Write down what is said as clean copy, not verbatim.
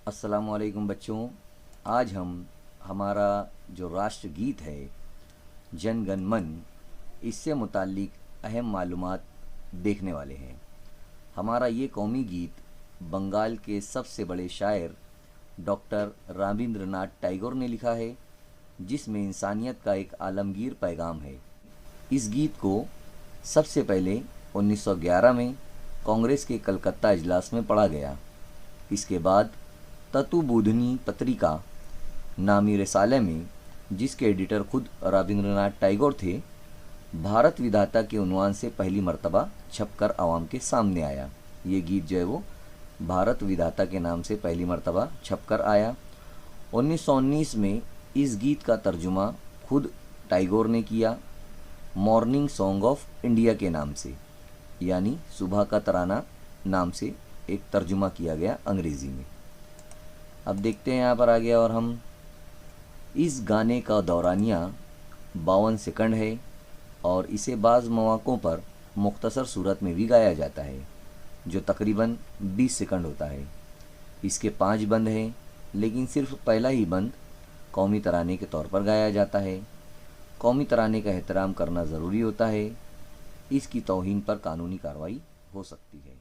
السلام علیکم بچوں، آج ہم ہمارا جو راشٹر گیت ہے جن گن من، اس سے متعلق اہم معلومات دیکھنے والے ہیں۔ ہمارا یہ قومی گیت بنگال کے سب سے بڑے شاعر ڈاکٹر رابندر ناتھ ٹیگور نے لکھا ہے، جس میں انسانیت کا ایک عالمگیر پیغام ہے۔ اس گیت کو سب سے پہلے 1911 میں کانگریس کے کلکتہ اجلاس میں پڑھا گیا۔ اس کے بعد تتو بودھنی پتریکا نامی رسالے میں، جس کے ایڈیٹر خود رابندر ناتھ ٹیگور تھے، بھارت ودھاتا کے عنوان سے پہلی مرتبہ چھپ کر عوام کے سامنے آیا۔ یہ گیت جو ہے وہ بھارت ودھاتا کے نام سے پہلی مرتبہ چھپ کر آیا۔ 1919 میں اس گیت کا ترجمہ خود ٹیگور نے کیا، مارننگ سانگ آف انڈیا کے نام سے، یعنی صبح کا ترانہ نام سے ایک ترجمہ کیا گیا انگریزی میں۔ اب دیکھتے ہیں یہاں پر آگے، اور ہم اس گانے کا دورانیہ 52 سیکنڈ ہے، اور اسے بعض مواقعوں پر مختصر صورت میں بھی گایا جاتا ہے، جو تقریباً 20 سیکنڈ ہوتا ہے۔ اس کے 5 بند ہیں، لیکن صرف پہلا ہی بند قومی ترانے کے طور پر گایا جاتا ہے۔ قومی ترانے کا احترام کرنا ضروری ہوتا ہے، اس کی توہین پر قانونی کارروائی ہو سکتی ہے۔